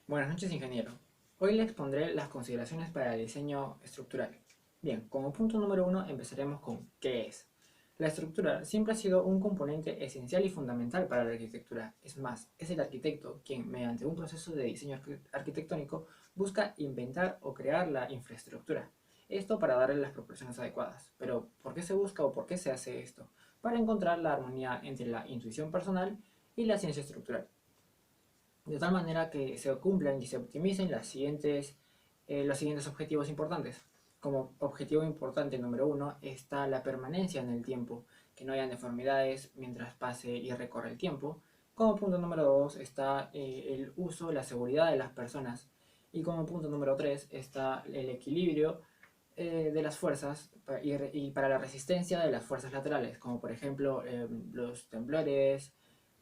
Buenas noches, ingeniero. Hoy le expondré las consideraciones para el diseño estructural. Bien, como punto número uno empezaremos con ¿qué es? La estructura siempre ha sido un componente esencial y fundamental para la arquitectura. Es más, es el arquitecto quien, mediante un proceso de diseño arquitectónico, busca inventar o crear la infraestructura. Esto para darle las proporciones adecuadas. Pero, ¿por qué se busca o por qué se hace esto? Para encontrar la armonía entre la intuición personal y la ciencia estructural, de tal manera que se cumplan y se optimicen los siguientes objetivos importantes. Como objetivo importante número uno está la permanencia en el tiempo, que no hayan deformidades mientras pase y recorre el tiempo. Como punto número dos está el uso, la seguridad de las personas. Y como punto número tres está el equilibrio de las fuerzas y para la resistencia de las fuerzas laterales, como por ejemplo los temblores,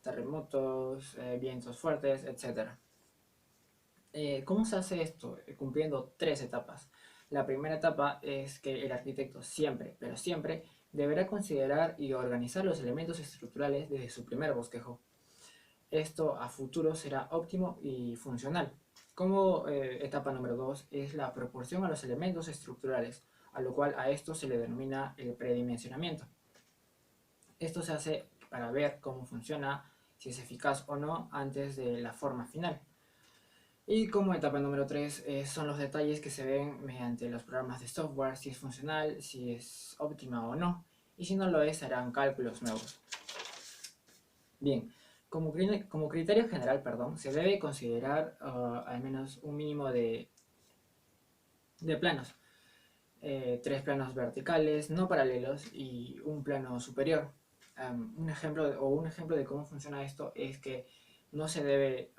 terremotos, vientos fuertes, etcétera. ¿Cómo se hace esto? Cumpliendo tres etapas. La primera etapa es que el arquitecto siempre, pero siempre, deberá considerar y organizar los elementos estructurales desde su primer bosquejo. Esto a futuro será óptimo y funcional. Como etapa número 2 es la proporción a los elementos estructurales, a lo cual a esto se le denomina el predimensionamiento. Esto se hace para ver cómo funciona, si es eficaz o no antes de la forma final. Y como etapa número 3 son los detalles que se ven mediante los programas de software, si es funcional, si es óptima o no, y si no lo es, harán cálculos nuevos. Bien, como criterio general, perdón, se debe considerar al menos un mínimo de planos. Tres planos verticales, no paralelos, y un plano superior. Un ejemplo de cómo funciona esto es que no se debe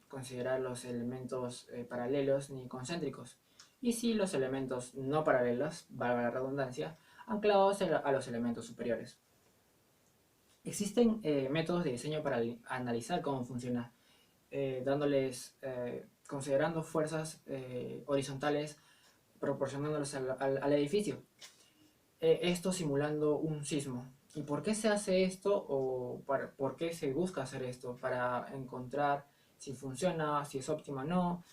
considerar los elementos paralelos ni concéntricos, y sí los elementos no paralelos, valga la redundancia, anclados a los elementos superiores. Existen métodos de diseño para analizar cómo funciona, considerando fuerzas horizontales proporcionándolos al edificio. Esto simulando un sismo. ¿Y por qué se hace esto o por qué se busca hacer esto? Para encontrar si funciona, si es óptima o no,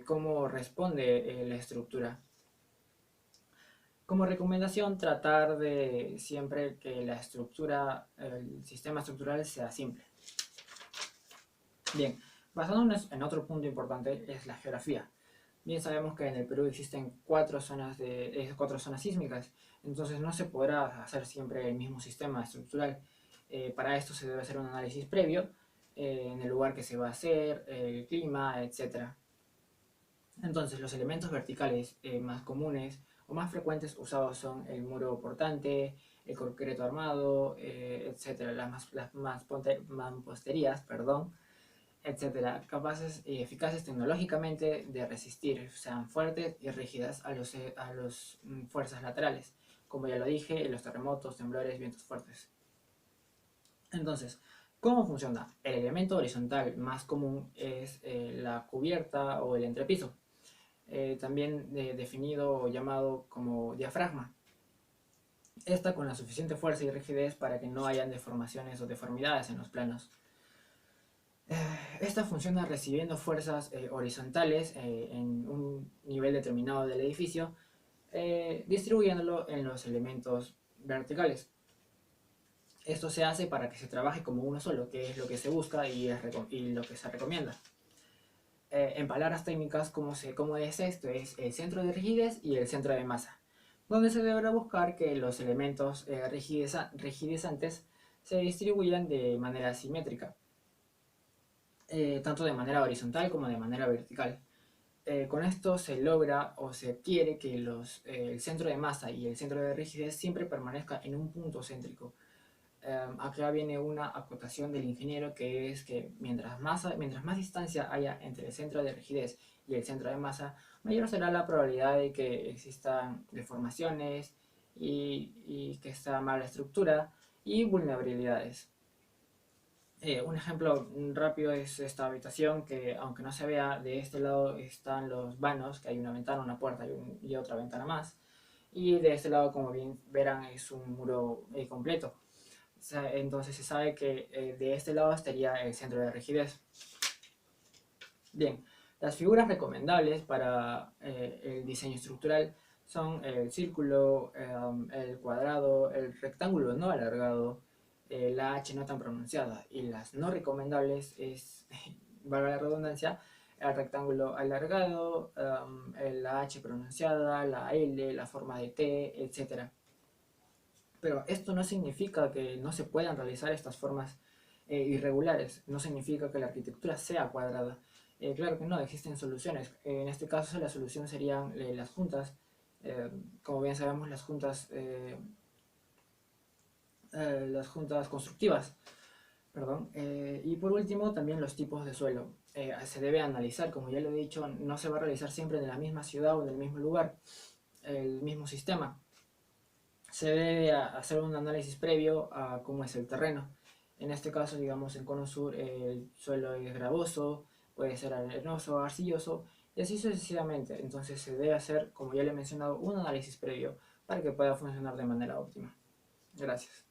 cómo responde la estructura. Como recomendación, tratar de siempre que la estructura, el sistema estructural sea simple. Bien, basándonos en otro punto importante es la geografía. Bien sabemos que en el Perú existen cuatro zonas sísmicas, entonces no se podrá hacer siempre el mismo sistema estructural. Para esto se debe hacer un análisis previo en el lugar que se va a hacer, el clima, etc. Entonces los elementos verticales más comunes o más frecuentes usados son el muro portante, el concreto armado, etc. Las mamposterías, perdón, etcétera, capaces y eficaces tecnológicamente de resistir, sean fuertes y rígidas a los fuerzas laterales, como ya lo dije, los terremotos, temblores, vientos fuertes. Entonces, ¿cómo funciona? El elemento horizontal más común es la cubierta o el entrepiso, también definido o llamado como diafragma. Esta con la suficiente fuerza y rigidez para que no hayan deformaciones o deformidades en los planos. Esta funciona recibiendo fuerzas horizontales en un nivel determinado del edificio, distribuyéndolo en los elementos verticales. Esto se hace para que se trabaje como uno solo, que es lo que se busca y lo que se recomienda. En palabras técnicas, ¿cómo es esto? Es el centro de rigidez y el centro de masa, donde se deberá buscar que los elementos rigidizantes se distribuyan de manera simétrica, tanto de manera horizontal como de manera vertical. Con esto se logra o se quiere que el centro de masa y el centro de rigidez siempre permanezca en un punto céntrico. Acá viene una acotación del ingeniero, que es que mientras más distancia haya entre el centro de rigidez y el centro de masa, mayor será la probabilidad de que existan deformaciones y que está mala estructura y vulnerabilidades. Un ejemplo rápido es esta habitación que, aunque no se vea, de este lado están los vanos, que hay una ventana, una puerta y otra ventana más. Y de este lado, como bien verán, es un muro completo. Entonces se sabe que de este lado estaría el centro de rigidez. Bien, las figuras recomendables para el diseño estructural son el círculo, el cuadrado, el rectángulo no alargado, la H no tan pronunciada, y las no recomendables es, valga la redundancia, el rectángulo alargado, la H pronunciada, la L, la forma de T, etc. Pero esto no significa que no se puedan realizar estas formas irregulares, no significa que la arquitectura sea cuadrada. Claro que no, existen soluciones. En este caso la solución serían las juntas. Como bien sabemos, las juntas constructivas. Perdón. Y por último, también los tipos de suelo. Se debe analizar, como ya lo he dicho, no se va a realizar siempre en la misma ciudad o en el mismo lugar, el mismo sistema. Se debe hacer un análisis previo a cómo es el terreno. En este caso, digamos, en Cono Sur el suelo es gravoso, puede ser arenoso, arcilloso, y así sucesivamente. Entonces se debe hacer, como ya le he mencionado, un análisis previo para que pueda funcionar de manera óptima. Gracias.